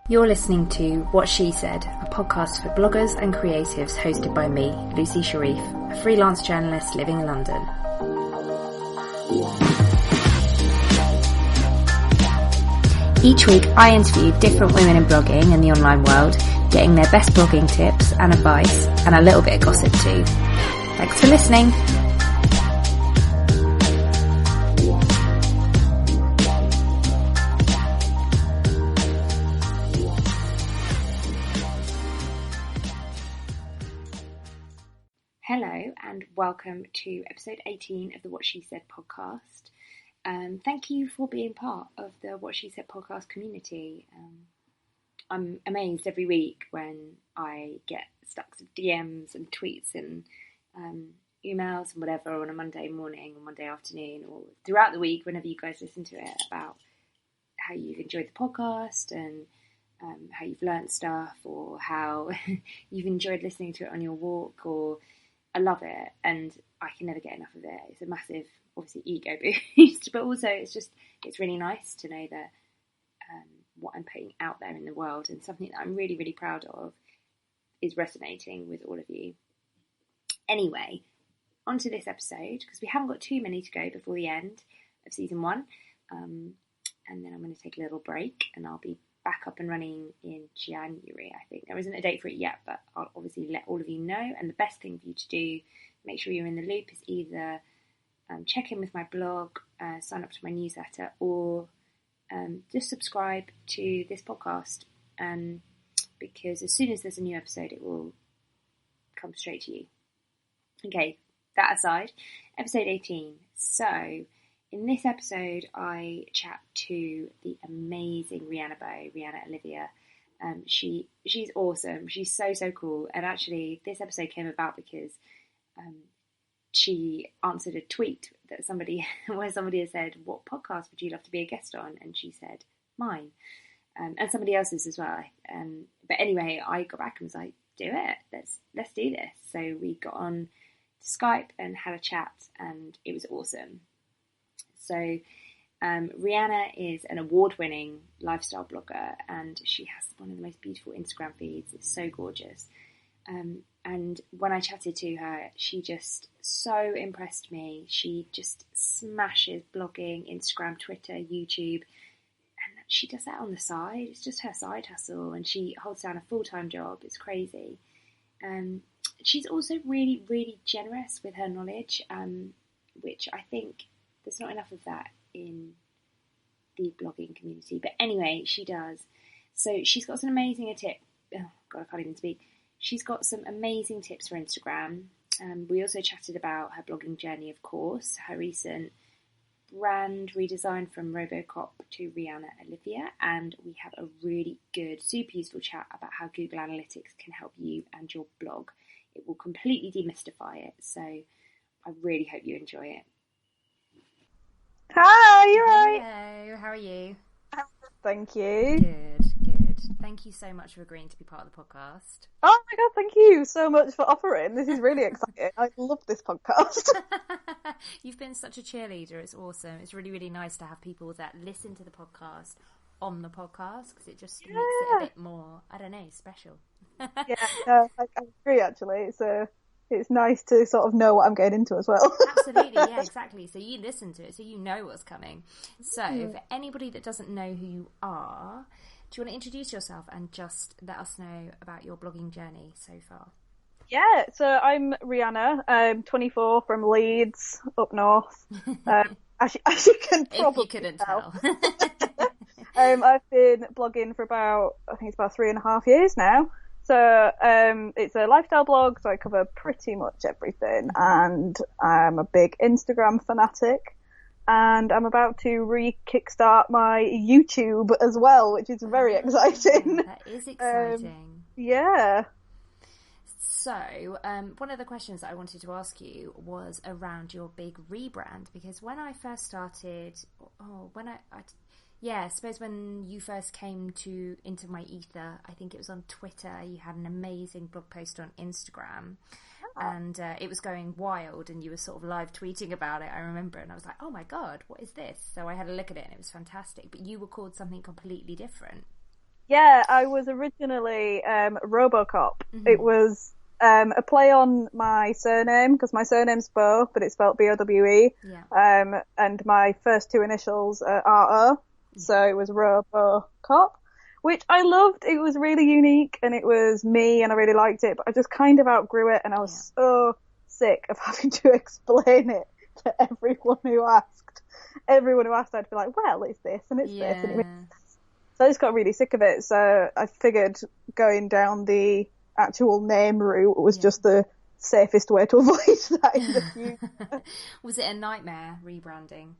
You're listening to What She Said, a podcast for bloggers and creatives hosted by me, Lucy Sharif, a freelance journalist living in London. Each week I interview different women in blogging and the online world, getting their best blogging tips and advice, and a little bit of gossip too. Thanks for listening. Hello and welcome to episode 18 of the What She Said podcast. Thank you for being part of the What She Said podcast community. I'm amazed every week when I get stacks of DMs and tweets and emails and whatever on a Monday morning or Monday afternoon or throughout the week whenever you guys listen to it about how you've enjoyed the podcast and how you've learnt stuff or how you've enjoyed listening to it on your walk. Or I love it and I can never get enough of it. It's a massive, obviously, ego boost, but also it's really nice to know that what I'm putting out there in the world and something that I'm really, really proud of is resonating with all of you. Anyway, on to this episode, because we haven't got too many to go before the end of season 1. And then I'm going to take a little break and I'll be back up and running in January, I think. There isn't a date for it yet, but I'll obviously let all of you know. And the best thing for you to do, make sure you're in the loop, is either check in with my blog, sign up to my newsletter, or just subscribe to this podcast, because as soon as there's a new episode, it will come straight to you. Okay, that aside, episode 18. So, in this episode, I chat to the amazing Bowe, Rhianna Olivia. She's awesome. She's so cool. And actually, this episode came about because she answered a tweet that where somebody had said, "What podcast would you love to be a guest on?" And she said, "Mine," and somebody else's as well. But anyway, I got back and was like, "Do it. Let's do this." So we got on Skype and had a chat, and it was awesome. So Rhianna is an award-winning lifestyle blogger, and she has one of the most beautiful Instagram feeds. It's so gorgeous. And when I chatted to her, she just so impressed me. She just smashes blogging, Instagram, Twitter, YouTube, and she does that on the side. It's just her side hustle, and she holds down a full-time job. It's crazy. She's also really, really generous with her knowledge, which I think there's not enough of that in the blogging community. But anyway, she does. So she's got some amazing tip. Oh God, I can't even speak. She's got some amazing tips for Instagram. We also chatted about her blogging journey, of course, her recent brand redesign from Robocop to Rhianna Olivia, and we have a really good, super useful chat about how Google Analytics can help you and your blog. It will completely demystify it, so I really hope you enjoy it. Hi, you're right. Hello, how are you? Thank you. Good. Thank you so much for agreeing to be part of the podcast. Oh my God, thank you so much for offering. This is really exciting. I love this podcast. You've been such a cheerleader. It's awesome. It's really, really nice to have people that listen to the podcast on the podcast, because it just makes it a bit more, I don't know, special. I agree, actually. It's nice to sort of know what I'm getting into as well. Absolutely, yeah, exactly. So you listen to it, so you know what's coming. So for anybody that doesn't know who you are, do you want to introduce yourself and just let us know about your blogging journey so far? Yeah, so I'm Rhianna. I'm 24, from Leeds, up north. As you can probably if you couldn't tell. I've been blogging for about 3.5 years now. So it's a lifestyle blog, so I cover pretty much everything, and I'm a big Instagram fanatic, and I'm about to kickstart my YouTube as well, which is very exciting. That is exciting. Yeah. So, one of the questions that I wanted to ask you was around your big rebrand, because when I first started, I suppose when you first came into my ether, I think it was on Twitter, you had an amazing blog post on Instagram, and it was going wild, and you were sort of live tweeting about it, I remember, and I was like, oh my God, what is this? So I had a look at it, and it was fantastic, but you were called something completely different. Yeah, I was originally Robocop. Mm-hmm. It was a play on my surname, because my surname's Bowe, but it's spelled Bowe. Yeah. And my first two initials are RO, so it was Robocop, which I loved. It was really unique, and it was me, and I really liked it, but I just kind of outgrew it, and I was so sick of having to explain it to everyone who asked. Everyone who asked, I'd be like, well, it's this, and it's this, and it makes sense. So I just got really sick of it, so I figured going down the actual name route was just the safest way to avoid that in the future. Was it a nightmare rebranding?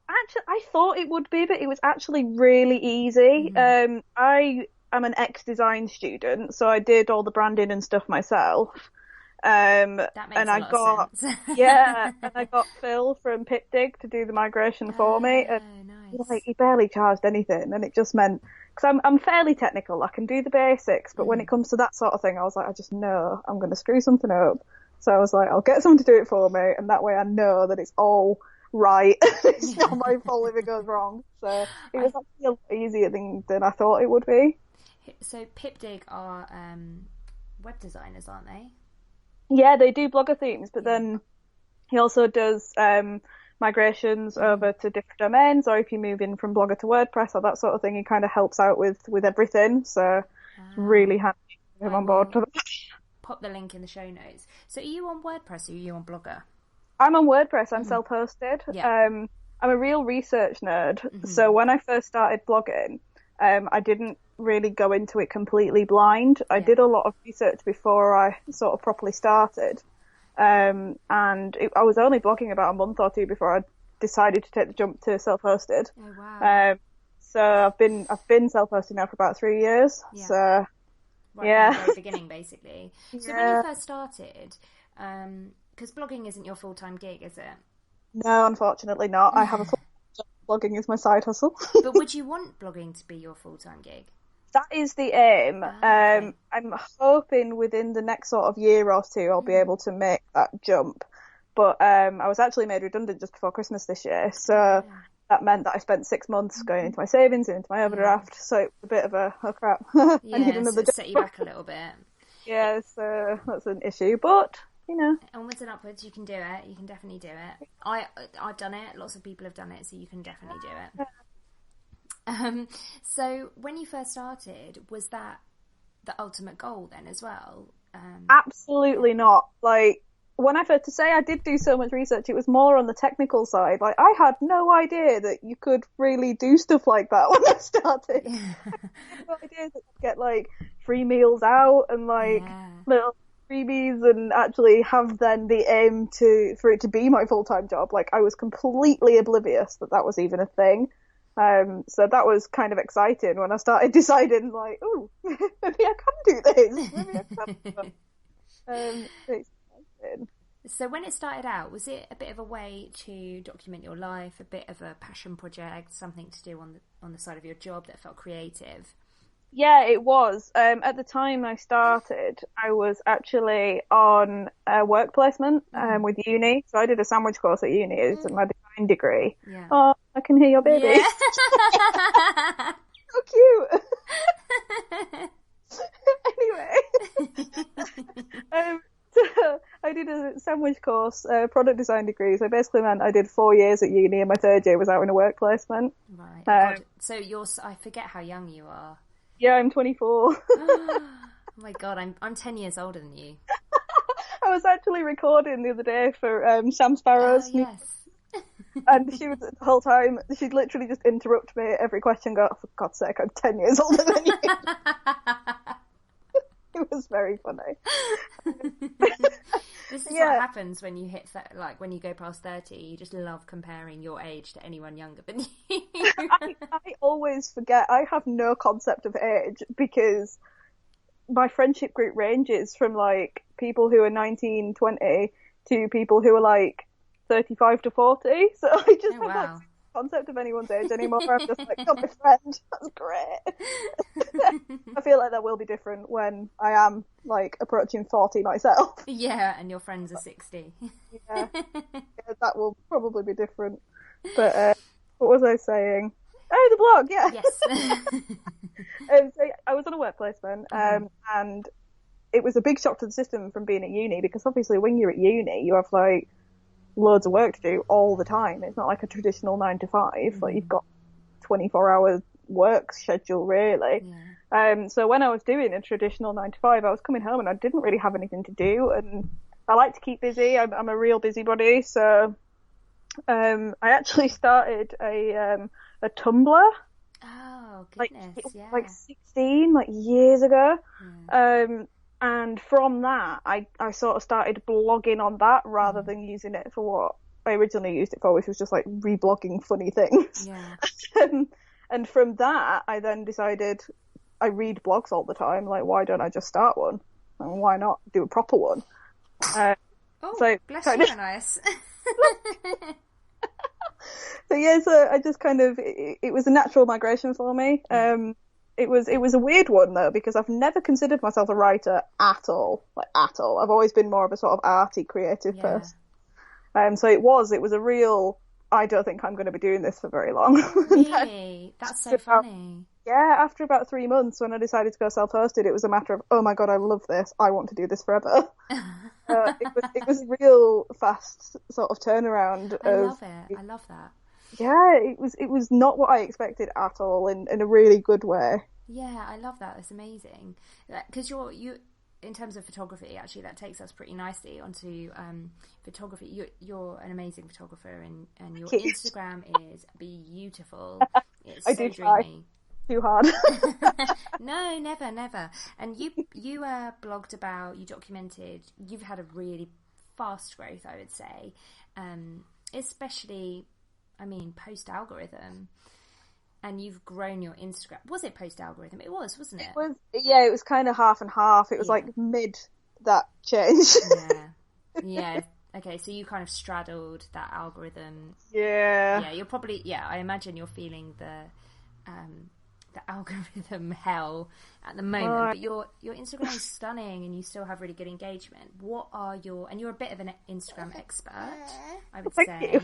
Actually, I thought it would be, but it was actually really easy. Mm-hmm. I am an ex-design student, so I did all the branding and stuff myself. That makes a lot of sense. And I got Phil from Pipdig to do the migration for me. And nice. like, he barely charged anything, and it just meant, because I'm fairly technical, I can do the basics, but when it comes to that sort of thing, I was like, I just know I'm going to screw something up. So I was like, I'll get someone to do it for me, and that way I know that it's all right. It's not my fault if it goes wrong. So it was actually a lot easier than I thought it would be. So Pipdig are web designers, aren't they? Yeah, they do Blogger themes, but then he also does migrations over to different domains, or if you move in from Blogger to WordPress or that sort of thing, he kind of helps out with everything. So it's really handy to have him on board for that. Pop the link in the show notes. So are you on WordPress or are you on Blogger? I'm on WordPress. I'm self-hosted. Yeah. I'm a real research nerd. So when I first started blogging, I didn't really go into it completely blind. I did a lot of research before I sort of properly started. I was only blogging about a month or two before I decided to take the jump to self-hosted. Oh wow! So I've been self-hosted now for about 3 years. Yeah. So right from the very beginning, basically. So when you first started, because blogging isn't your full-time gig, is it? No, unfortunately not. I have a full job. Blogging is my side hustle. But would you want blogging to be your full-time gig? That is the aim. Okay. I'm hoping within the next sort of year or two I'll be able to make that jump. But I was actually made redundant just before Christmas this year, so that meant that I spent 6 months going into my savings and into my overdraft. So it was a bit of a oh crap. I need another job. Set you back a little bit. Yeah, so that's an issue, but you know. Onwards and upwards, you can do it. You can definitely do it. I've done it. Lots of people have done it, so you can definitely do it. So when you first started, was that the ultimate goal then as well? Absolutely not. Like, when I first, to say I did do so much research, it was more on the technical side. Like, I had no idea that you could really do stuff like that when I started. I had no idea that you'd get, like, free meals out and, like, little freebies and actually have then the aim for it to be my full-time job. Like, I was completely oblivious that was even a thing. So that was kind of exciting when I started deciding, like, oh, maybe I can do this. Maybe I can do that. It's exciting. So when it started out, was it a bit of a way to document your life, a bit of a passion project, something to do on the side of your job that felt creative? Yeah, it was. At the time I started, I was actually on a work placement with uni. So I did a sandwich course at uni. It's my design degree. Yeah. Oh, I can hear your baby. Yeah. So cute. Anyway. So I did a sandwich course, product design degree. So basically meant I did 4 years at uni and my third year was out in a work placement. Right. So I forget how young you are. Yeah, I'm 24. Oh my god, I'm 10 years older than you. I was actually recording the other day for Sam Sparrow's. Oh, yes. And she was, the whole time, she'd literally just interrupt me at every question, go, oh, for God's sake, I'm 10 years older than you. It was very funny. This is what happens when you hit, when you go past 30, you just love comparing your age to anyone younger than you. I always forget, I have no concept of age, because my friendship group ranges from, like, people who are 19, 20, to people who are, like, 35 to 40, so I just have like, concept of anyone's age anymore. I'm just like, you're my friend, that's great. I feel like that will be different when I am, like, approaching 40 myself. Yeah, and your friends are 60. Yeah, that will probably be different. But what was I saying? Oh, the blog, yeah. Yes. So I was on a work placement, and it was a big shock to the system from being at uni, because obviously when you're at uni, you have like loads of work to do all the time. It's not like a traditional 9 to 5. Like you've got 24-hour work schedule, really. So when I was doing a traditional 9 to 5, I was coming home and I didn't really have anything to do, and I like to keep busy. I'm a real busybody, so I actually started a Tumblr. Oh goodness, like 16, like years ago. And from that, I sort of started blogging on that rather than using it for what I originally used it for, which was just like reblogging funny things. And from that, I then decided I read blogs all the time. Like, why don't I just start one? And why not do a proper one? So bless you, nice. So I just kind of, it was a natural migration for me. It was a weird one though, because I've never considered myself a writer at all. I've always been more of a sort of arty, creative person. So it was a real, I don't think I'm going to be doing this for very long. Really? That's so funny. After about 3 months, when I decided to go self-hosted, it was a matter of, oh my god, I love this. I want to do this forever. It was a real fast sort of turnaround. I love it. I love that. Yeah, it was not what I expected at all, in a really good way. Yeah, I love that. It's amazing. Because you in terms of photography, actually, that takes us pretty nicely onto photography. You're an amazing photographer, and your Instagram is beautiful. It's so dreamy. Too hard. No, never. And you blogged about, you documented, you've had a really fast growth, I would say, especially, I mean, post-algorithm. And you've grown your Instagram. Was it post-algorithm? It was, wasn't it? It was kind of half and half. It was like mid that change. Yeah. Okay, so you kind of straddled that algorithm. Yeah, you're probably, I imagine you're feeling the algorithm hell at the moment, but your Instagram is stunning and you still have really good engagement. What are and you're a bit of an Instagram expert, I would say.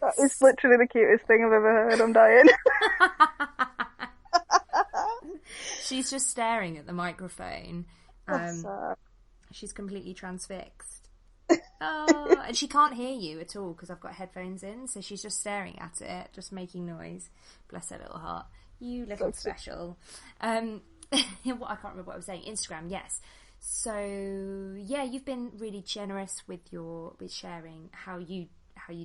That is literally the cutest thing I've ever heard. I'm dying. She's just staring at the microphone. She's completely transfixed. And she can't hear you at all because I've got headphones in, so she's just staring at it, just making noise. Bless her little heart. You little special. I can't remember what I was saying. Instagram, yes. So you've been really generous with sharing how you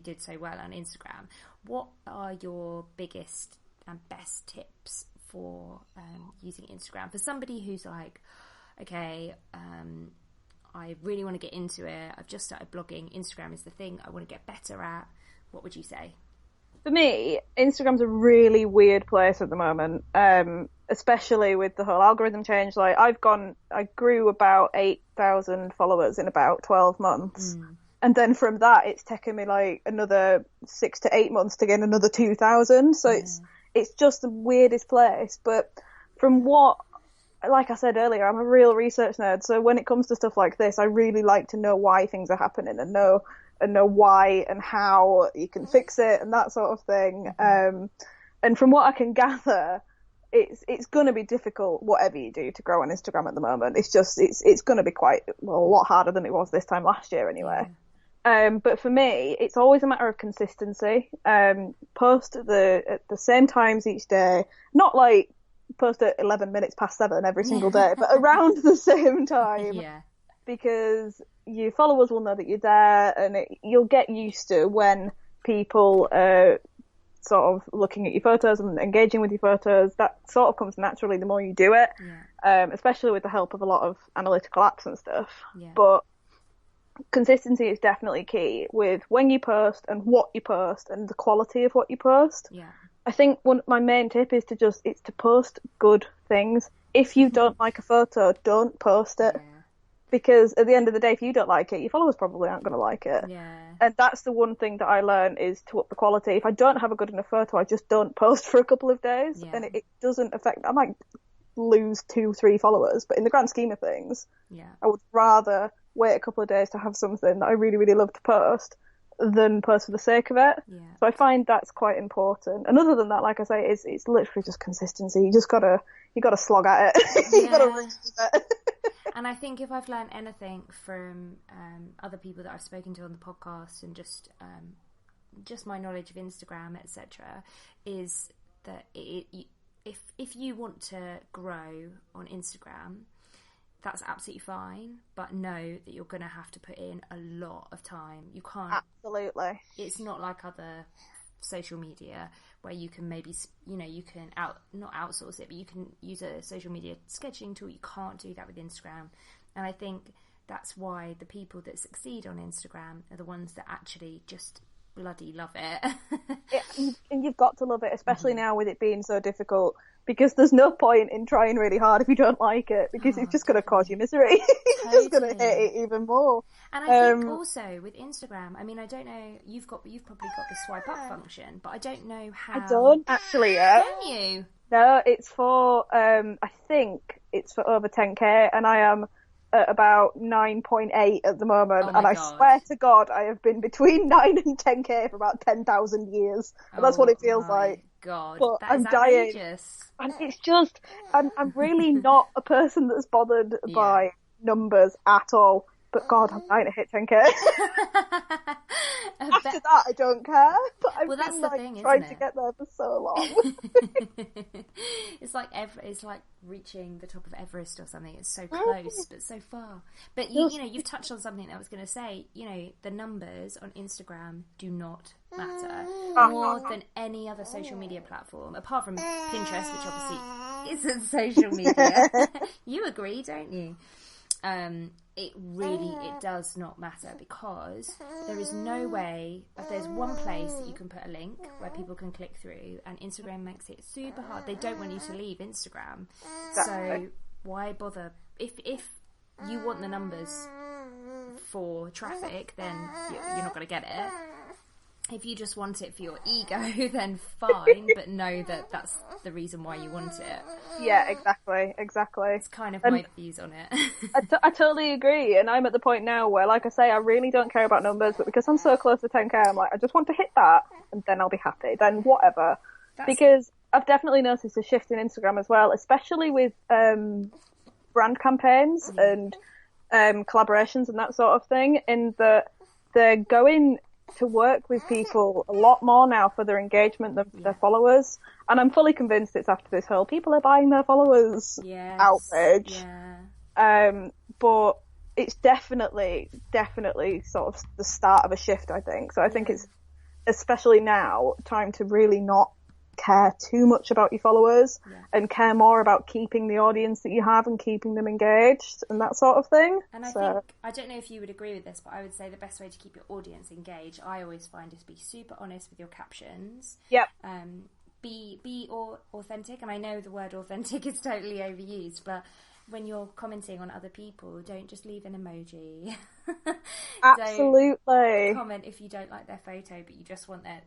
did so well on Instagram. What are your biggest and best tips for using Instagram for somebody who's like, okay, I really want to get into it. I've just started blogging. Instagram is the thing I want to get better at. What would you say? For me, Instagram's a really weird place at the moment, especially with the whole algorithm change. Like I grew about 8,000 followers in about 12 months. And then from that, it's taken me like another 6 to 8 months to gain another 2,000. So it's just the weirdest place. But from what, like I said earlier, I'm a real research nerd. So when it comes to stuff like this, I really like to know why things are happening and know why and how you can fix it and that sort of thing. And from what I can gather, it's going to be difficult, whatever you do, to grow on Instagram at the moment. It's just, it's going to be a lot harder than it was this time last year anyway. But for me, it's always a matter of consistency. Post at the same times each day, not like post at 11 minutes past 7 every single day, but around the same time. Because your followers will know that you're there, and you'll get used to when people are sort of looking at your photos and engaging with your photos. That sort of comes naturally the more you do it, especially with the help of a lot of analytical apps and stuff. But consistency is definitely key with when you post and what you post and the quality of what you post. I think my main tip is to post good things. If you don't like a photo, don't post it. Because at the end of the day, if you don't like it, your followers probably aren't going to like it. And that's the one thing that I learned, is to up the quality. If I don't have a good enough photo, I just don't post for a couple of days. And it doesn't affect, I might lose 2-3 followers, but in the grand scheme of things, I would rather wait a couple of days to have something that I really, really love to post than post for the sake of it. Yeah. So I find that's quite important. And other than that, like I say, it's literally just consistency. You gotta slog at it. Yeah. You gotta read it. And I think if I've learned anything from other people that I've spoken to on the podcast, and just my knowledge of Instagram, etc., is that if you want to grow on Instagram, that's absolutely fine, but know that you're going to have to put in a lot of time. You can't. Absolutely. It's not like other social media where you can maybe, you can not outsource it, but you can use a social media scheduling tool. You can't do that with Instagram. And I think that's why the people that succeed on Instagram are the ones that actually just bloody love it. Yeah, and you've got to love it, especially now with it being so difficult, because there's no point in trying really hard if you don't like it, because it's just going to cause you misery. It's just going to hate it even more. And I think also with Instagram, I mean, I don't know, you've probably got the swipe up function, but I don't know how. I don't actually yet. Don't you? No, it's for I think it's for over 10k, and I am at about 9.8 at the moment, and I swear to God I have been between 9 and 10k for about 10,000 years. And that's what it feels like. God, but I'm dying, outrageous. and it's just I'm really not a person that's bothered by numbers at all. But God, I'm trying to hit 10k. After that, I don't care. But I've been trying to get there for so long. It's like reaching the top of Everest or something. It's so close, but so far. But you've touched on something that I was going to say. The numbers on Instagram do not matter more than any other social media platform, apart from Pinterest, which obviously isn't social media. You agree, don't you? It does not matter, because there is no way, if there's one place that you can put a link where people can click through, and Instagram makes it super hard. They don't want you to leave Instagram. So why bother? If you want the numbers for traffic, then you're not going to get it. If you just want it for your ego, then fine, but know that that's the reason why you want it. Yeah, exactly. It's kind of my views on it. I totally agree, and I'm at the point now where, like I say, I really don't care about numbers, but because I'm so close to 10k, I'm like, I just want to hit that, and then I'll be happy, then whatever. Because I've definitely noticed a shift in Instagram as well, especially with brand campaigns and collaborations and that sort of thing, in that they're going to work with people a lot more now for their engagement than for their followers. And I'm fully convinced it's after this whole people are buying their followers outrage. Yeah. But it's definitely sort of the start of a shift, I think. So I think it's, especially now, time to really not care too much about your followers and care more about keeping the audience that you have and keeping them engaged and that sort of thing. And I think, I don't know if you would agree with this, but I would say the best way to keep your audience engaged, I always find, is to be super honest with your captions. Yep. Be authentic, and I know the word authentic is totally overused, but when you're commenting on other people, don't just leave an emoji. Absolutely. Don't comment if you don't like their photo, but you just want that,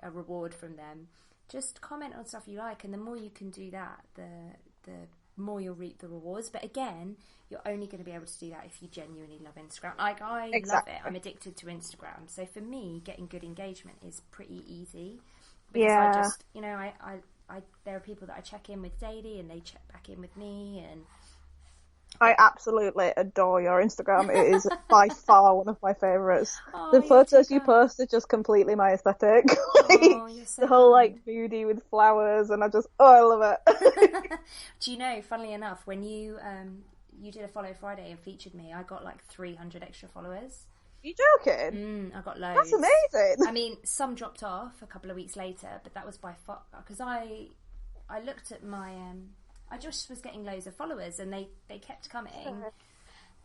a reward from them. Just comment on stuff you like, and the more you can do that, the more you'll reap the rewards. But again, you're only going to be able to do that if you genuinely love Instagram. Like, I love it. I'm addicted to Instagram. So for me, getting good engagement is pretty easy. Because I just, I there are people that I check in with daily, and they check back in with me, and I absolutely adore your Instagram. It is by far one of my favourites. The photos you post are just completely my aesthetic. The whole moody with flowers, and I love it. Do you know, funnily enough, when you did a Follow Friday and featured me, I got 300 extra followers. Are you joking? I got loads. That's amazing. I mean, some dropped off a couple of weeks later, but that was by far, because I looked at my I just was getting loads of followers, and they kept coming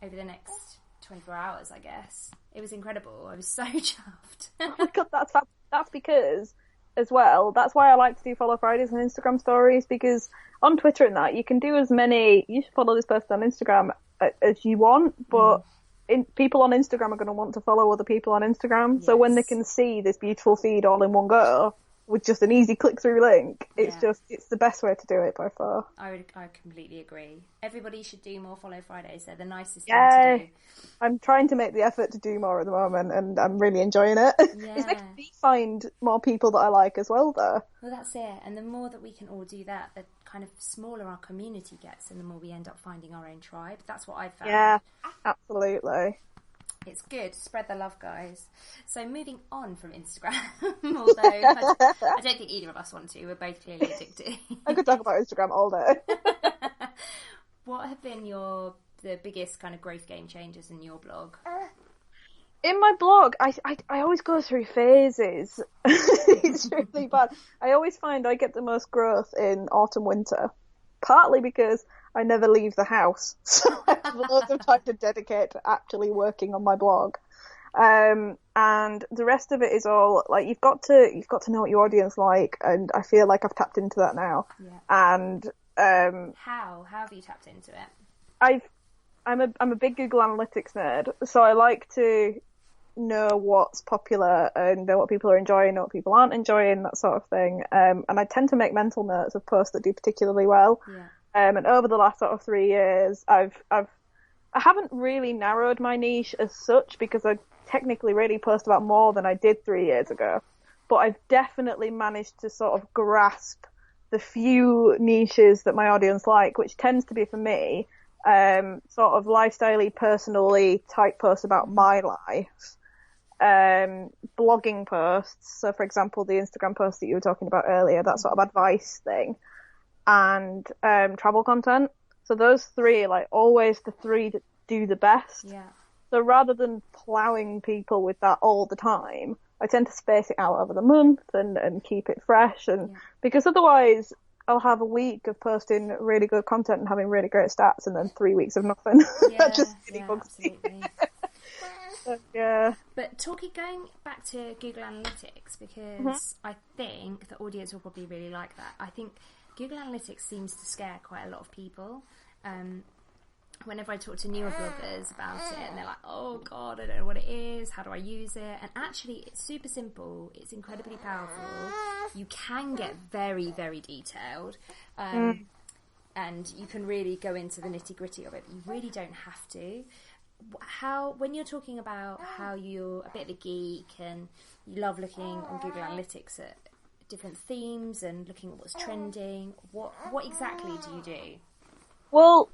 over the next 24 hours, I guess. It was incredible. I was so chuffed. Oh my God, that's because, as well, that's why I like to do Follow Fridays and Instagram stories, because on Twitter and that, you can do as many, you should follow this person on Instagram as you want, but people on Instagram are going to want to follow other people on Instagram. Yes. So when they can see this beautiful feed all in one go, with just an easy click-through link. It's Yeah. it's the best way to do it by far. I completely agree. Everybody should do more Follow Fridays. They're the nicest thing Yeah, to do. I'm trying to make the effort to do more at the moment, and I'm really enjoying it. Yeah. It's making me find more people that I like as well, though. Well, that's it. And the more that we can all do that, the kind of smaller our community gets, and the more we end up finding our own tribe. That's what I've found. Yeah, absolutely. It's good. Spread the love, guys. So moving on from Instagram, although I don't think either of us want to. We're both clearly addicted. I could talk about Instagram all day. What have been the biggest kind of growth game changes in your blog? In my blog, I always go through phases. It's really bad. I always find I get the most growth in autumn, winter. Partly because I never leave the house. So I have loads of time to dedicate to actually working on my blog. And the rest of it is all, like, you've got to know what your audience like, and I feel like I've tapped into that now. Yeah. And How have you tapped into it? I'm a big Google Analytics nerd, so I like to know what's popular and know what people are enjoying, know what people aren't enjoying, that sort of thing. And I tend to make mental notes of posts that do particularly well. Yeah. And over the last sort of 3 years, I haven't really narrowed my niche as such, because I technically really post about more than I did 3 years ago. But I've definitely managed to sort of grasp the few niches that my audience like, which tends to be, for me, sort of lifestyle-y, personally type posts about my life. Blogging posts, so for example the Instagram post that you were talking about earlier, that sort of advice thing, and travel content. So those three are like always the three that do the best. Yeah. So rather than ploughing people with that all the time, I tend to space it out over the month and keep it fresh, and because otherwise I'll have a week of posting really good content and having really great stats, and then 3 weeks of nothing. That just really bugs me. Yeah. But going back to Google Analytics, because I think the audience will probably really like that. I think Google Analytics seems to scare quite a lot of people. Whenever I talk to newer bloggers about it, and they're like, oh God, I don't know what it is, how do I use it? And actually, it's super simple, it's incredibly powerful, you can get very, very detailed, and you can really go into the nitty gritty of it, but you really don't have to. When you're talking about how you're a bit of a geek and you love looking on Google Analytics at different themes and looking at what's trending, what exactly do you do? Well,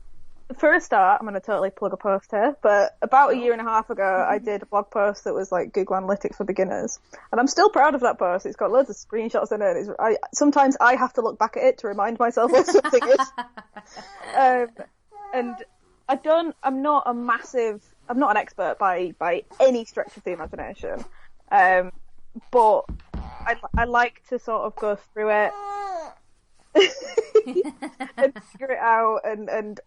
for a start, I'm going to totally plug a post here, but about a year and a half ago, I did a blog post that was like Google Analytics for beginners, and I'm still proud of that post. It's got loads of screenshots in it. Sometimes I have to look back at it to remind myself what something is. And I'm not an expert by any stretch of the imagination, but I like to sort of go through it and figure it out, and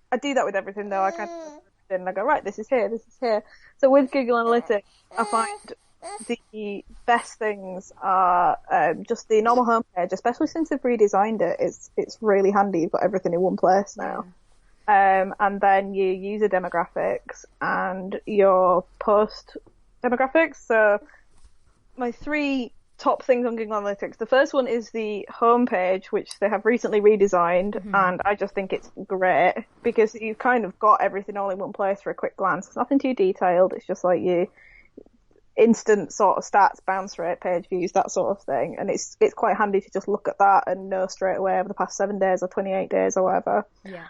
I do that with everything, though. I kind of and I go, right, this is here. So with Google Analytics, I find the best things are just the normal homepage, especially since they've redesigned it. It's really handy. You've got everything in one place now. And then your user demographics and your post demographics. So my three top things on Google Analytics. The first one is the homepage, which they have recently redesigned, and I just think it's great because you've kind of got everything all in one place for a quick glance. It's nothing too detailed. It's just like your instant sort of stats, bounce rate, page views, that sort of thing. And it's quite handy to just look at that and know straight away over the past 7 days or 28 days or whatever. Yeah.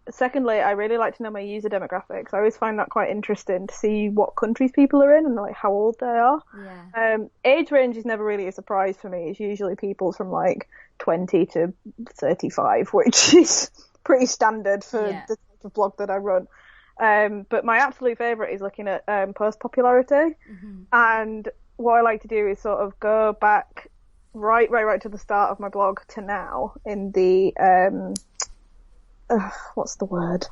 Secondly, I really like to know my user demographics. I always find that quite interesting to see what countries people are in and like how old they are. Yeah. Age range is never really a surprise for me. It's usually people from like 20 to 35, which is pretty standard for the type of blog that I run. But my absolute favourite is looking at post popularity. And what I like to do is sort of go back right to the start of my blog to now in the what's the word?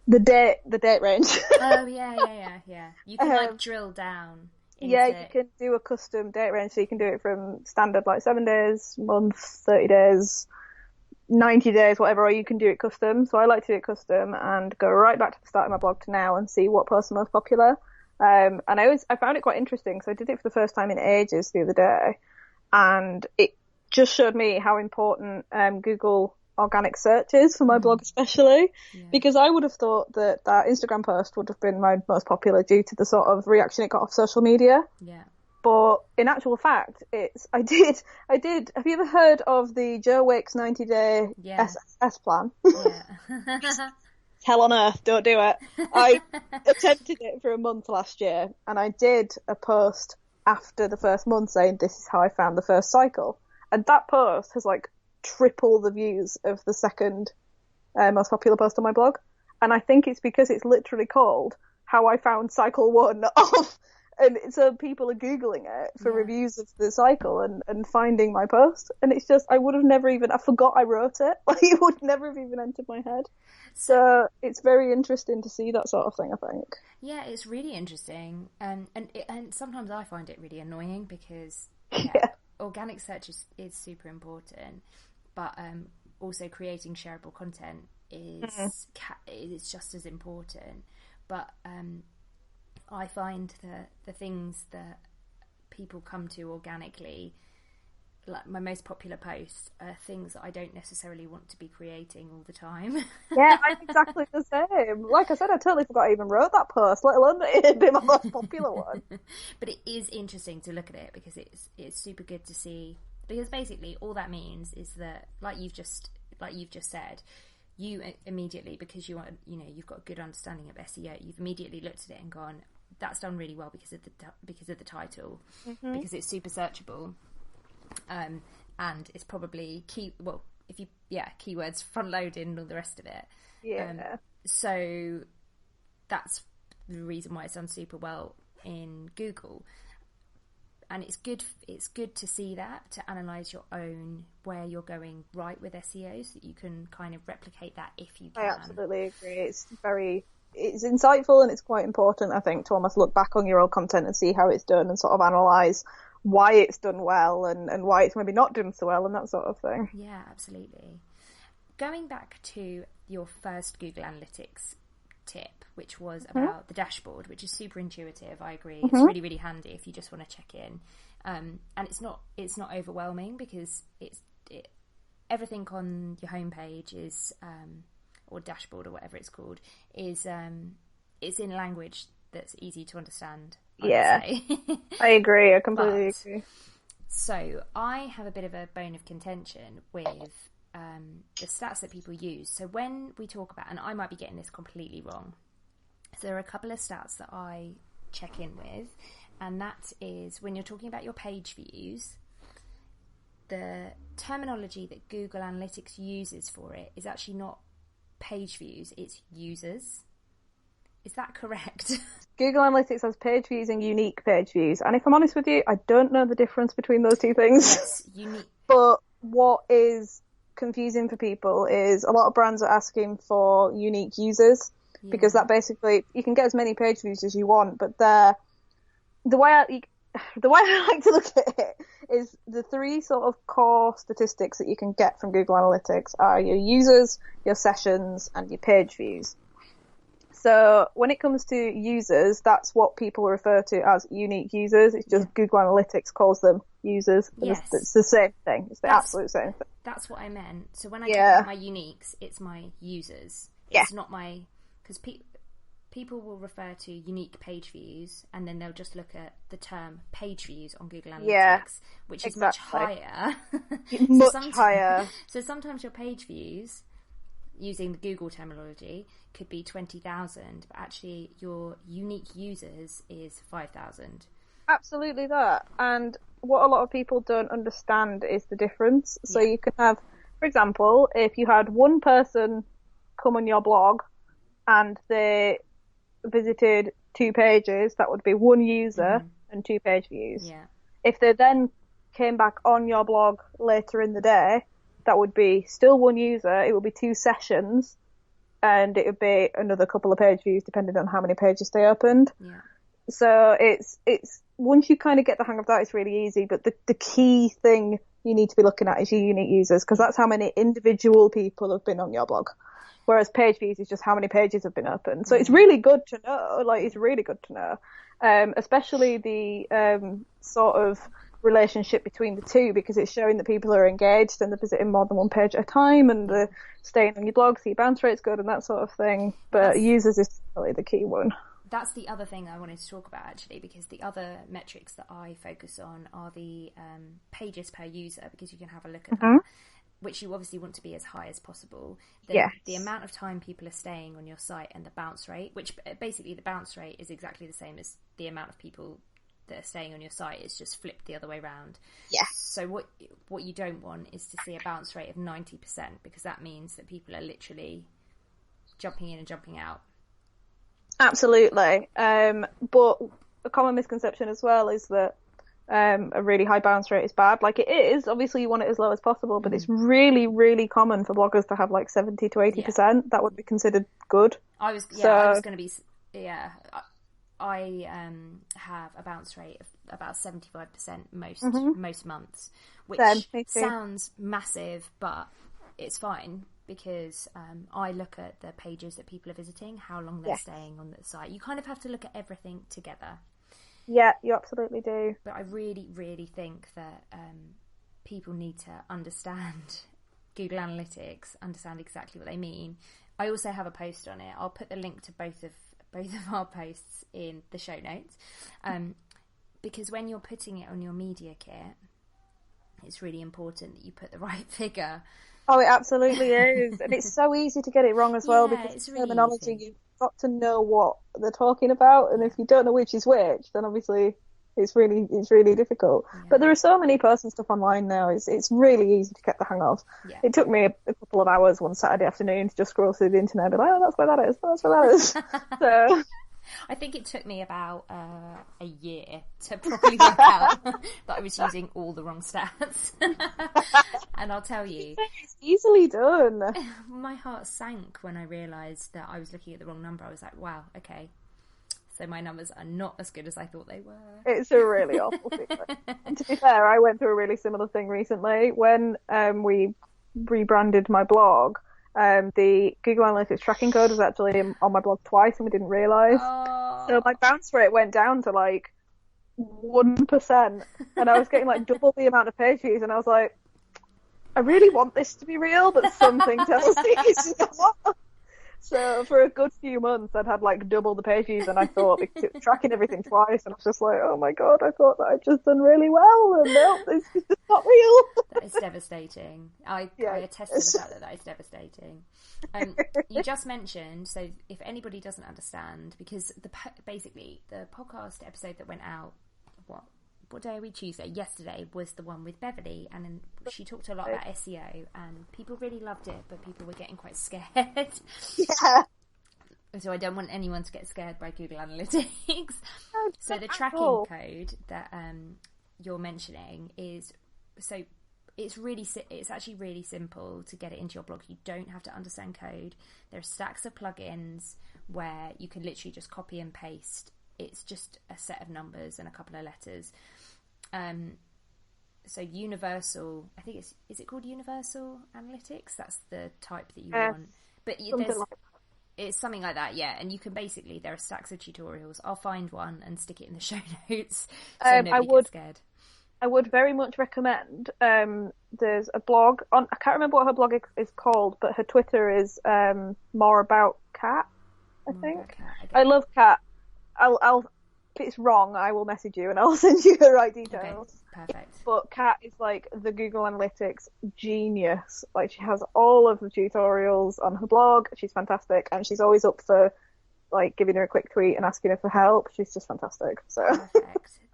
The date range. Oh yeah. You can like drill down. Yeah, you can do a custom date range, so you can do it from standard like 7 days, month, 30 days, 90 days, whatever, or you can do it custom. So I like to do it custom and go right back to the start of my blog to now and see what posts are most popular. And I found it quite interesting, so I did it for the first time in ages the other day. and it just showed me how important Google organic search is for my blog especially, because I would have thought that Instagram post would have been my most popular due to the sort of reaction it got off social media. Yeah. But in actual fact, I did. Have you ever heard of the Joe Wicks 90-day SSS plan? Yeah. Hell on earth, don't do it. I attempted it for a month last year, and I did a post after the first month saying this is how I found the first cycle. And that post has like triple the views of the second most popular post on my blog, and I think it's because it's literally called How I Found Cycle 1 of, and so people are googling it for reviews of the cycle and finding my post, and it's just I forgot I wrote it. Like, it would never have even entered my head. So it's very interesting to see that sort of thing, I think. Yeah, it's really interesting, and sometimes I find it really annoying because organic search is super important. But also creating shareable content is just as important. But I find that the things that people come to organically, like my most popular posts, are things that I don't necessarily want to be creating all the time. Yeah, I'm exactly the same. Like I said, I totally forgot I even wrote that post, let alone that it'd be my most popular one. But it is interesting to look at it because it's super good to see. Because basically all that means is that, like you've just said, you immediately, because you've got a good understanding of SEO, you've immediately looked at it and gone, that's done really well because of the title, because it's super searchable, and it's probably keywords front loading and all the rest of it. Yeah. So that's the reason why it's done super well in Google. And it's good to see that, to analyse your own, where you're going right with SEO, so that you can kind of replicate that if you can. I absolutely agree. It's insightful, and it's quite important, I think, to almost look back on your old content and see how it's done and sort of analyse why it's done well and why it's maybe not done so well and that sort of thing. Yeah, absolutely. Going back to your first Google Analytics tip, which was about the dashboard, which is super intuitive. I agree. It's really, really handy if you just want to check in, and it's not overwhelming because everything on your homepage is or dashboard or whatever it's called is it's in language that's easy to understand. I agree. I completely agree. So I have a bit of a bone of contention with the stats that people use. So when we talk about, and I might be getting this completely wrong, so there are a couple of stats that I check in with, and that is when you're talking about your page views, the terminology that Google Analytics uses for it is actually not page views, it's users. Is that correct? Google Analytics has page views and unique page views, and if I'm honest with you, I don't know the difference between those two things. Yes, unique. But what is confusing for people is a lot of brands are asking for unique users, because that basically, you can get as many page views as you want, but the way I like to look at it is the three sort of core statistics that you can get from Google Analytics are your users, your sessions, and your page views. So when it comes to users, that's what people refer to as unique users. It's just Google Analytics calls them users. Yes. It's the same thing. It's the absolute same thing. That's what I meant. So when I talk about my uniques, it's my users. It's not my... Because people will refer to unique page views, and then they'll just look at the term page views on Google Analytics, which is much higher. Much higher. So sometimes your page views, using the Google terminology, could be 20,000, but actually your unique users is 5,000. Absolutely that. And what a lot of people don't understand is the difference. So you can have, for example, if you had one person come on your blog and they visited 2 pages, that would be 1 user and 2 page views. Yeah. If they then came back on your blog later in the day, that would be still 1 user, it would be 2 sessions, and it would be another couple of page views depending on how many pages they opened. Yeah. So it's once you kind of get the hang of that, it's really easy, but the key thing you need to be looking at is your unique users, because that's how many individual people have been on your blog. Whereas page views is just how many pages have been opened. So it's really good to know, especially the sort of relationship between the two, because it's showing that people are engaged and they're visiting more than one page at a time and they're staying on your blog, so your bounce rate's good and that sort of thing. But users is really the key one. That's the other thing I wanted to talk about, actually, because the other metrics that I focus on are the pages per user, because you can have a look at that, which you obviously want to be as high as possible. The amount of time people are staying on your site and the bounce rate, which basically the bounce rate is exactly the same as the amount of people that are staying on your site. It's just flipped the other way around. Yeah. So what you don't want is to see a bounce rate of 90%, because that means that people are literally jumping in and jumping out. Absolutely. But a common misconception as well is that a really high bounce rate is bad. Like, it is. Obviously, you want it as low as possible, but it's really, really common for bloggers to have like 70 to 80%. Yeah. That would be considered good. I was going to be, I have a bounce rate of about 75% most months, which sounds massive, but it's fine, because I look at the pages that people are visiting, how long they're staying on the site. You kind of have to look at everything together. Yeah, you absolutely do. But I really, really think that people need to understand Google Analytics, understand exactly what they mean. I also have a post on it. I'll put the link to both of our posts in the show notes, because when you're putting it on your media kit, it's really important that you put the right figure. Oh, it absolutely is. And it's so easy to get it wrong as well, because it's really terminology. easy. You've got to know what they're talking about, and if you don't know which is which, then obviously it's really difficult. Yeah. But there are so many posts and stuff online now. It's really easy to get the hang of. Yeah. It took me a couple of hours one Saturday afternoon to just scroll through the internet and be like, oh, that's where that is. That's where that is. So I think it took me about a year to properly work out that I was using all the wrong stats. And I'll tell you, it's easily done. My heart sank when I realised that I was looking at the wrong number. I was like, wow, okay, so my numbers are not as good as I thought they were. It's a really awful thing. And to be fair, I went through a really similar thing recently when we rebranded my blog. The Google Analytics tracking code was actually on my blog twice, and we didn't realise. Oh. So my bounce rate went down to like 1%, and I was getting like double the amount of page views, and I was like, I really want this to be real, but something tells me it's not. So for a good few months, I'd had like double the page views, and I thought, because it was tracking everything twice, and I was just like, oh my god, I thought that I'd just done really well, and no, it's just not real. That is devastating. I attest to the fact that is devastating. You just mentioned, so if anybody doesn't understand, because basically the podcast episode that went out, what day are we? Tuesday. Yesterday was the one with Beverley, and she talked a lot about SEO, and people really loved it, but people were getting quite scared. Yeah. So I don't want anyone to get scared by Google Analytics. So the tracking code that you're mentioning is, so it's actually really simple to get it into your blog. You don't have to understand code. There are stacks of plugins where you can literally just copy and paste. It's just a set of numbers and a couple of letters. So Universal, I think is it called Universal Analytics? That's the type that you want. But it's something like that, yeah. And you can basically, there are stacks of tutorials. I'll find one and stick it in the show notes so nobody gets scared. I would very much recommend, there's a blog, I can't remember what her blog is called, but her Twitter is more About Cat, I think. I love Cat. I'll if it's wrong, I will message you and I'll send you the right details. Okay, perfect. But Kat is like the Google Analytics genius. Like, she has all of the tutorials on her blog. She's fantastic, and she's always up for like giving her a quick tweet and asking her for help. She's just fantastic. So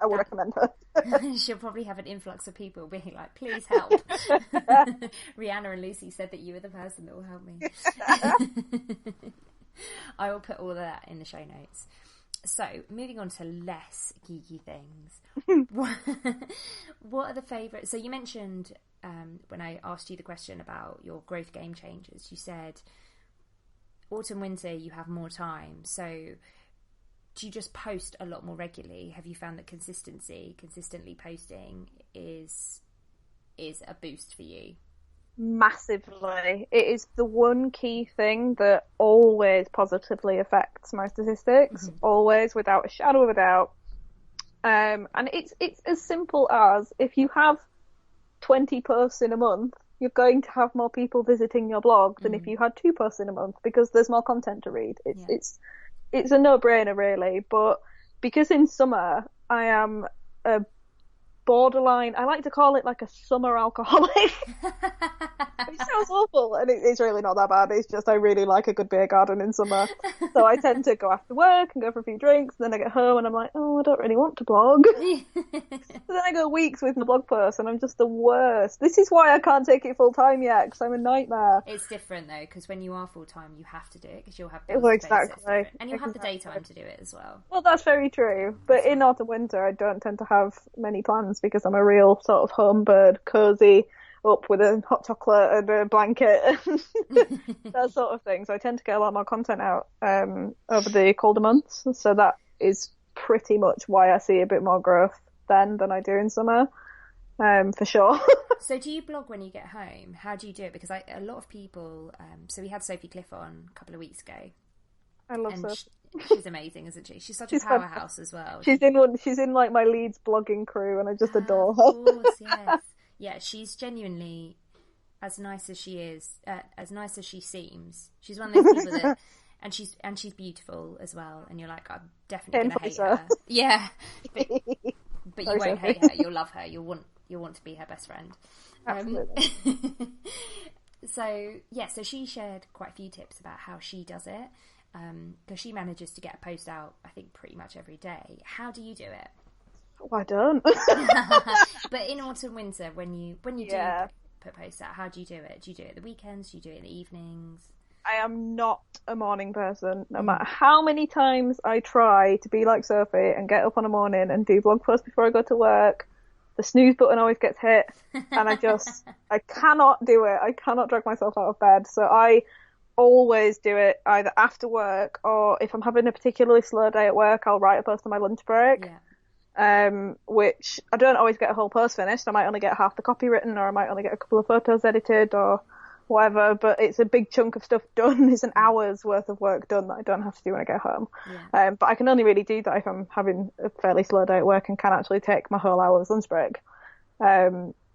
I would recommend her. She'll probably have an influx of people being like, please help. Rhianna and Lucy said that you were the person that will help me. I will put all of that in the show notes. So, moving on to less geeky things. What are the favourite? So you mentioned when I asked you the question about your growth game changers, you said autumn, winter, you have more time. So do you just post a lot more regularly? Have you found that consistently posting is a boost for you? Massively. It is the one key thing that always positively affects my statistics, always, without a shadow of a doubt. And it's as simple as, if you have 20 posts in a month, you're going to have more people visiting your blog than if you had 2 posts in a month, because there's more content to read. It's a no-brainer, really. But because in summer I am a borderline, I like to call it like a summer alcoholic. It sounds awful, and it's really not that bad. It's just I really like a good beer garden in summer. So I tend to go after work and go for a few drinks, and then I get home and I'm like, oh, I don't really want to blog. So then I go weeks with my blog post and I'm just the worst. This is why I can't take it full time yet, because I'm a nightmare. It's different though, because when you are full time you have to do it, because you'll have well, exactly. And you'll have the daytime to do it as well. Well, that's very true. But in autumn winter I don't tend to have many plans, because I'm a real sort of home bird, cosy, up with a hot chocolate and a blanket and that sort of thing. So I tend to get a lot more content out over the colder months. So that is pretty much why I see a bit more growth then than I do in summer, for sure. So do you blog when you get home? How do you do it? Because a lot of people, so we had Sophie Cliff on a couple of weeks ago. I love Sophie. She's amazing, isn't she? She's such a powerhouse as well. She's in like my Leeds blogging crew, and I just adore her. Of course, yes. Yeah, she's genuinely as nice as she is, as nice as she seems. She's one of those people that, and she's beautiful as well. And you're like, I'm definitely gonna hate her. Yeah, but you won't hate her. You'll love her. You'll want to be her best friend. Absolutely. So she shared quite a few tips about how she does it, because she manages to get a post out, I think, pretty much every day. How do you do it? Oh, I don't. But in autumn winter, when you do put posts out, how do you do it? Do you do it at the weekends? Do you do it in the evenings? I am not a morning person. No matter how many times I try to be like Sophie and get up on a morning and do blog posts before I go to work, the snooze button always gets hit, and I cannot do it. I cannot drag myself out of bed. So I always do it either after work, or if I'm having a particularly slow day at work, I'll write a post on my lunch break. Yeah. Which I don't always get a whole post finished. I might only get half the copy written, or I might only get a couple of photos edited or whatever, but it's a big chunk of stuff done. It's an hour's worth of work done that I don't have to do when I get home. Yeah. But I can only really do that if I'm having a fairly slow day at work and can actually take my whole hour's lunch break.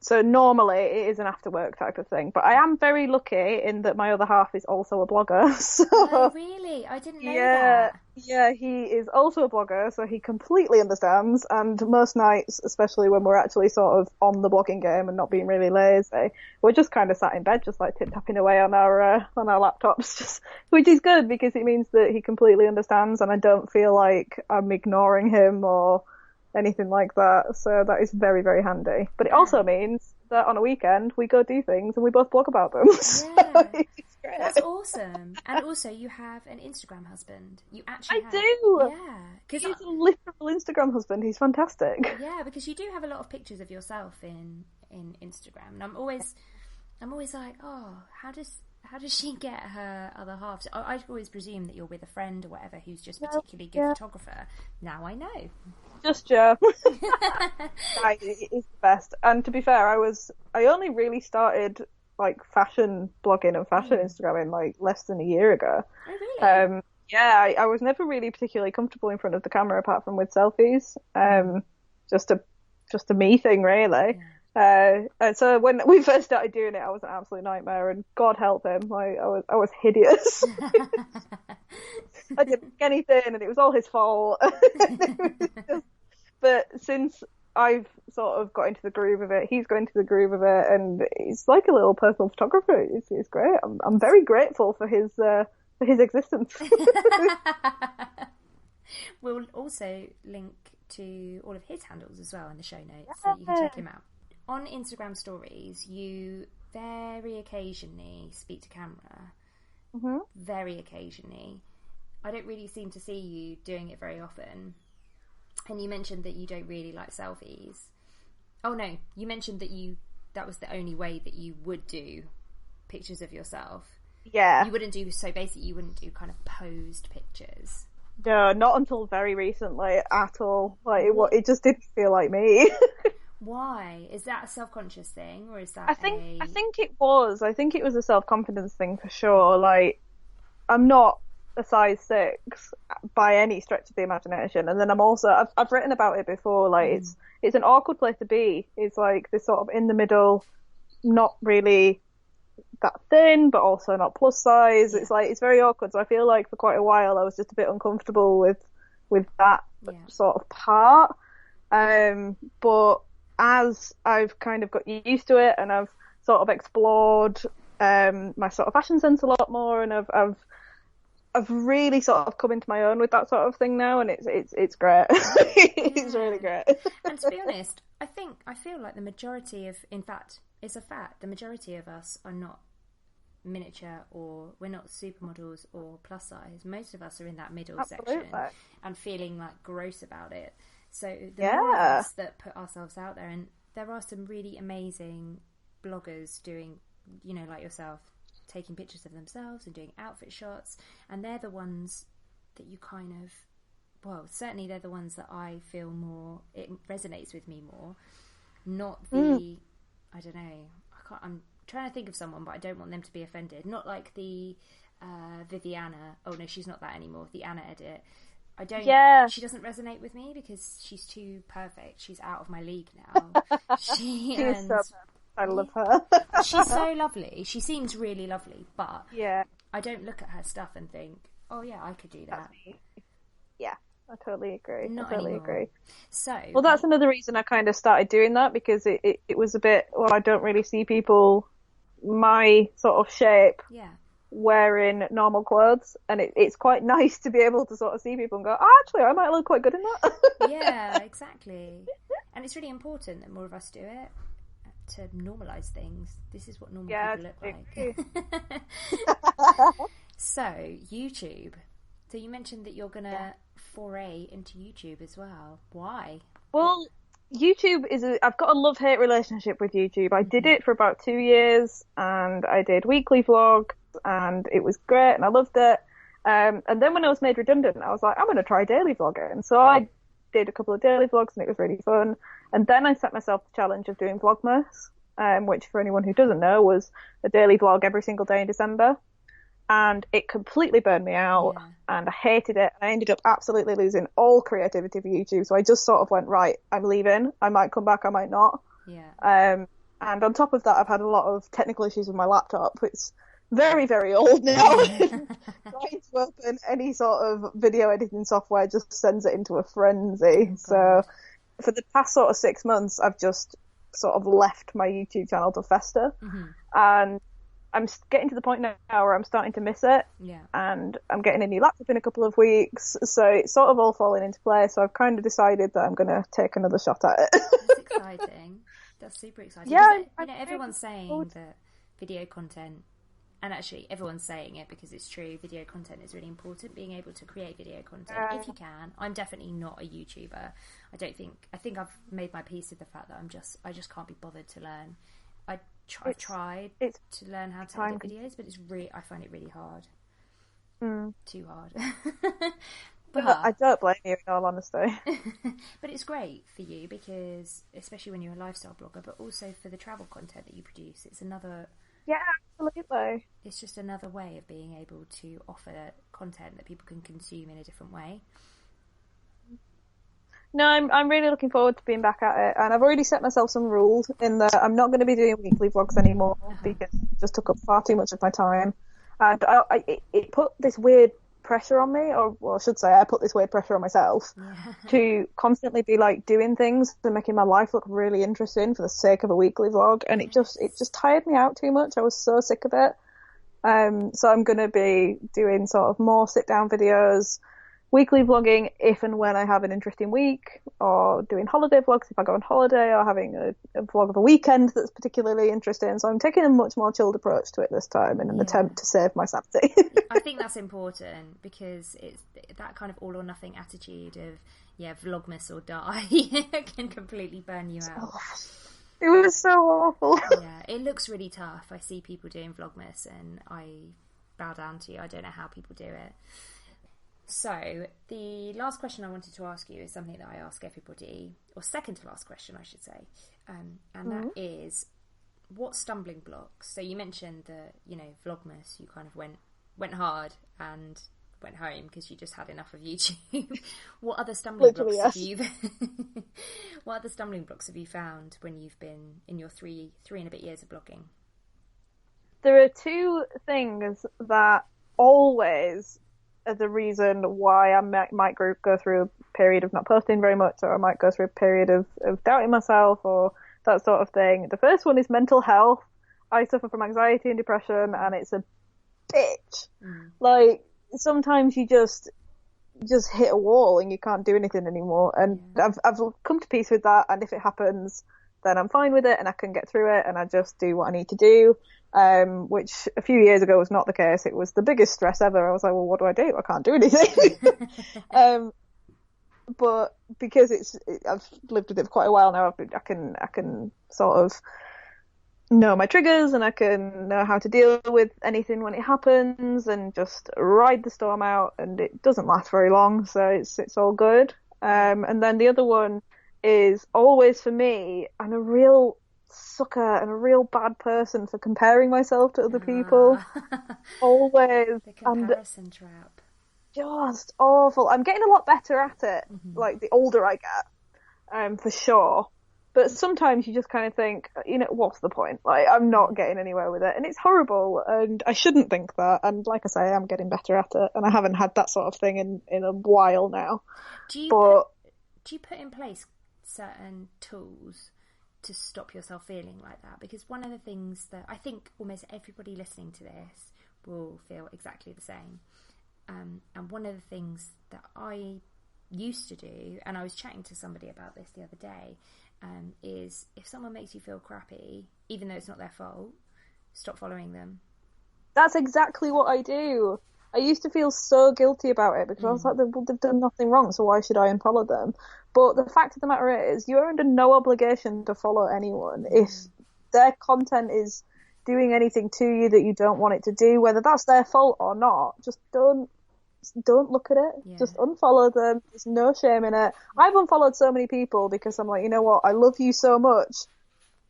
So normally it is an after work type of thing, but I am very lucky in that my other half is also a blogger. So, oh, really? I didn't know that. Yeah, he is also a blogger, so he completely understands, and most nights, especially when we're actually sort of on the blogging game and not being really lazy, we're just kind of sat in bed, just like tip-tapping away on our laptops, which is good because it means that he completely understands and I don't feel like I'm ignoring him or anything like that. So that is very, very handy. But it also means that on a weekend we go do things and we both blog about them. Yeah. So it's great. That's awesome. And also you have an Instagram husband. You actually I do. Yeah. He's a literal Instagram husband. He's fantastic. Yeah, because you do have a lot of pictures of yourself in Instagram. And I'm always like, oh, how does she get her other half? I'd always presume that you're with a friend or whatever who's just particularly good photographer. Now I know. Just Joe. It is the best. And to be fair, I only really started like fashion blogging and fashion Instagramming like less than a year ago. Oh, really? I was never really particularly comfortable in front of the camera apart from with selfies. Just a me thing, really. Yeah. And so when we first started doing it, I was an absolute nightmare, and God help him, like I was hideous. I didn't do anything, and it was all his fault. But since I've sort of got into the groove of it, he's got into the groove of it, and he's like a little personal photographer. It's great. I'm very grateful for his existence. We'll also link to all of his handles as well in the show notes, so you can check him out. On Instagram stories, you very occasionally speak to camera. Mm-hmm. Very occasionally. I don't really seem to see you doing it very often. And you mentioned that you don't really like selfies. Oh no, you mentioned that was the only way that you would do pictures of yourself. Yeah. You wouldn't do kind of posed pictures. No, not until very recently at all. Like it just didn't feel like me. Why? Is that a self-conscious thing, or is that I think it was. I think it was a self-confidence thing for sure. Like, I'm not a size 6, by any stretch of the imagination. And then I've written about it before, like it's an awkward place to be. It's like this sort of in the middle, not really that thin, but also not plus size. It's like, it's very awkward. So I feel like for quite a while I was just a bit uncomfortable with that sort of part. But as I've kind of got used to it and I've sort of explored my sort of fashion sense a lot more, and I've really sort of come into my own with that sort of thing now, and it's great. It's really great. And to be honest, I feel like the majority of, in fact, it's a fact, the majority of us are not miniature, or we're not supermodels or plus size. Most of us are in that middle section and feeling like gross about it. So the more of us that put ourselves out there, and there are some really amazing bloggers doing, you know, like yourself, taking pictures of themselves and doing outfit shots, and they're the ones that you kind of, well, certainly they're the ones that I feel more, it resonates with me more, not the I don't know, I'm trying to think of someone, but I don't want them to be offended, not like the Viviana, oh no, she's not that anymore, the Anna edit. She doesn't resonate with me because she's too perfect. She's out of my league now. I love her. She's so lovely. She seems really lovely, but I don't look at her stuff and think, oh yeah, I could do that. Yeah, I totally agree. Not I totally anymore. agree. So, well, that's another reason I kind of started doing that, because it was a bit, well, I don't really see people my sort of shape wearing normal clothes, and it's quite nice to be able to sort of see people and go, oh, actually, I might look quite good in that. Yeah, exactly. And it's really important that more of us do it, to normalise things. This is what normal people look like. So, YouTube. So you mentioned that you're going to foray into YouTube as well. Why? Well, YouTube I've got a love-hate relationship with YouTube. I did it for about 2 years, and I did weekly vlogs, and it was great, and I loved it. And then when I was made redundant, I was like, I'm going to try daily vlogging. So I did a couple of daily vlogs, and it was really fun. And then I set myself the challenge of doing Vlogmas, which, for anyone who doesn't know, was a daily vlog every single day in December. And it completely burned me out, and I hated it. I ended up absolutely losing all creativity for YouTube. So I just sort of went, right, I'm leaving. I might come back, I might not. And on top of that, I've had a lot of technical issues with my laptop. It's very, very old now. Trying to open any sort of video editing software just sends it into a frenzy. So for the past sort of 6 months, I've just sort of left my YouTube channel to fester. And I'm getting to the point now where I'm starting to miss it. And I'm getting a new laptop in a couple of weeks. So it's sort of all falling into place. So I've kind of decided that I'm going to take another shot at it. That's exciting. That's super exciting. Yeah. You know, everyone's saying that video content, and actually everyone's saying it because it's true, video content is really important, being able to create video content if you can. I'm definitely not a YouTuber. I think I've made my peace with the fact that I just can't be bothered to learn. I've tried to learn how to edit videos, but I find it really hard. Too hard. But I don't blame you, in all honesty. But it's great for you because, especially when you're a lifestyle blogger, but also for the travel content that you produce, it's another... Yeah, absolutely. It's just another way of being able to offer content that people can consume in a different way. No, I'm really looking forward to being back at it, and I've already set myself some rules in that I'm not going to be doing weekly vlogs anymore because it just took up far too much of my time, and it put this weird pressure on me, or well, I should say I put this weird pressure on myself to constantly be like doing things and making my life look really interesting for the sake of a weekly vlog, and it just tired me out too much. I was so sick of it. So I'm going to be doing sort of more sit down videos, weekly vlogging if and when I have an interesting week, or doing holiday vlogs if I go on holiday, or having a vlog of a weekend that's particularly interesting. So I'm taking a much more chilled approach to it this time in an attempt to save my sanity. I think that's important because it's that kind of all or nothing attitude of Vlogmas or die can completely burn you out. It was so awful. Yeah, it looks really tough. I see people doing Vlogmas and I bow down to you. I don't know how people do it. So, the last question I wanted to ask you is something that I ask everybody, or second to last question, I should say, and that is, what stumbling blocks? So you mentioned that, Vlogmas, you kind of went hard, and went home because you just had enough of YouTube. What other stumbling blocks have you? What other stumbling blocks have you found when you've been in your three and a bit years of blogging? There are two things that always are the reason why I might go through a period of not posting very much, or I might go through a period of doubting myself or that sort of thing. The first one is mental health. I suffer from anxiety and depression, and it's a bitch. Like, sometimes you just hit a wall and you can't do anything anymore. And I've come to peace with that, and if it happens, then I'm fine with it and I can get through it and I just do what I need to do. Which a few years ago was not the case. It was the biggest stress ever. I was like, well, what do? I can't do anything. But because I've lived with it for quite a while now, I can sort of know my triggers, and I can know how to deal with anything when it happens and just ride the storm out, and it doesn't last very long, so it's all good. And then the other one is always, for me, I'm a real sucker and a real bad person for comparing myself to other people. Always. The comparison trap. Just awful. I'm getting a lot better at it, like the older I get, for sure. But sometimes you just kind of think, what's the point? Like, I'm not getting anywhere with it, and it's horrible, and I shouldn't think that. And like I say, I'm getting better at it, and I haven't had that sort of thing in a while now. Do you put in place certain tools to stop yourself feeling like that? Because one of the things that I think almost everybody listening to this will feel exactly the same. And one of the things that I used to do, and I was chatting to somebody about this the other day, is if someone makes you feel crappy, even though it's not their fault, stop following them. That's exactly what I do. I used to feel so guilty about it because I was like, they've done nothing wrong, so why should I unfollow them? But the fact of the matter is, you're under no obligation to follow anyone. If their content is doing anything to you that you don't want it to do, whether that's their fault or not, just don't look at it. Yeah. Just unfollow them. There's no shame in it. I've unfollowed so many people because I'm like, you know what, I love you so much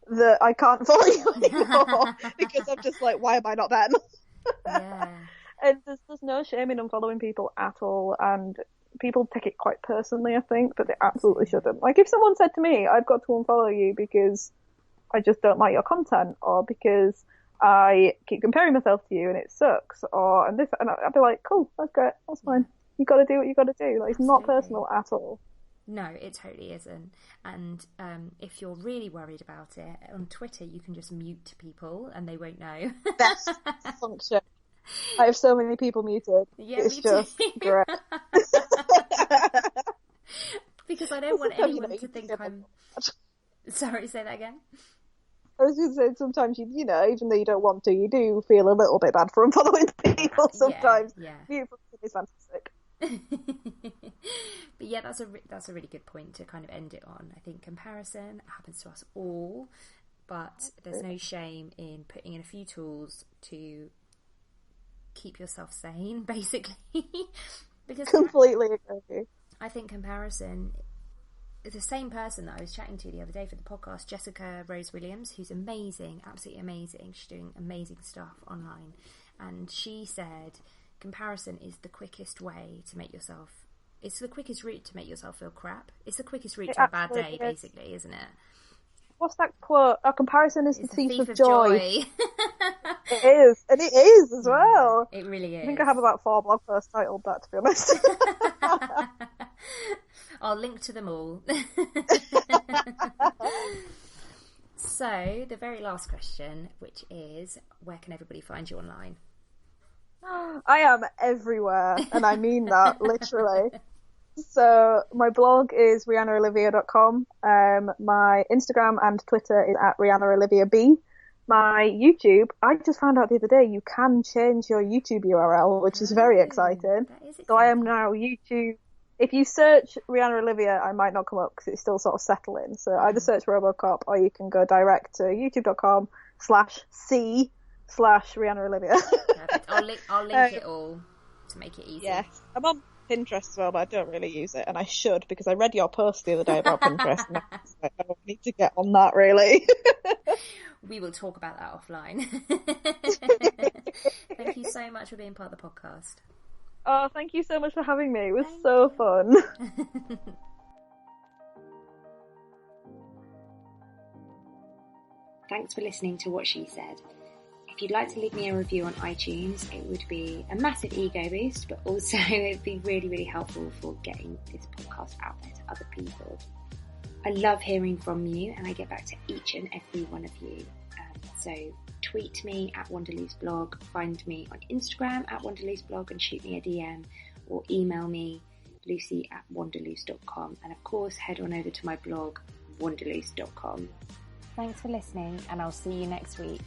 that I can't follow you anymore because I'm just like, why am I not them? Yeah. And there's no shame in unfollowing people at all, and people take it quite personally, I think, but they absolutely shouldn't. Like, if someone said to me, I've got to unfollow you because I just don't like your content, or because I keep comparing myself to you and it sucks, and I'd be like, cool, that's great, that's fine. You got to do what you got to do. Like, it's not personal at all. No, it totally isn't. And if you're really worried about it, on Twitter you can just mute people and they won't know. Best function. I have so many people muted. Yeah, it's me just too. great. Because I don't want anyone to think I'm... Sorry, say that again? I was going to say, sometimes you know, even though you don't want to, you do feel a little bit bad for unfollowing people sometimes. Yeah. Beautiful is fantastic. But yeah, that's a really good point to kind of end it on. I think comparison happens to us all, but there's no shame in putting in a few tools to keep yourself sane, basically. Because completely agree. I think comparison, the same person that I was chatting to the other day for the podcast, Jessica Rose Williams, who's amazing, absolutely amazing. She's doing amazing stuff online, and she said comparison is the quickest way to make yourself. It's the quickest route to make yourself feel crap. It's the quickest route to a bad day, basically, isn't it? What's that quote? A comparison is the thief of joy. It is, and it is as well. It really is. I think I have about 4 blog posts titled that, to be honest. I'll link to them all. So, the very last question, which is, where can everybody find you online? I am everywhere, and I mean that, literally. So, my blog is rhiannaolivia.com. My Instagram and Twitter is at rhiannaoliviab. My YouTube, I just found out the other day, you can change your YouTube URL, which is very exciting. So I am now YouTube. If you search Rhianna Olivia, I might not come up because it's still sort of settling. So either search Robocop, or you can go direct to youtube.com/c/Rhianna Olivia. I'll link it all to make it easy. Yes. I'm on Pinterest as well, but I don't really use it, and I should, because I read your post the other day about Pinterest, and I was like, I need to get on that, really. We will talk about that offline. Thank you so much for being part of the podcast. Oh, thank you so much for having me. It was so fun. Thanks for listening to What She Said. If you'd like to leave me a review on iTunes, it would be a massive ego boost, but also it'd be really, really helpful for getting this podcast out there to other people. I love hearing from you, and I get back to each and every one of you. So tweet me at Wanderloo's blog, find me on Instagram at Wanderloo's blog and shoot me a DM, or email me lucy@wanderloos.com, and of course head on over to my blog wanderloos.com. Thanks for listening, and I'll see you next week.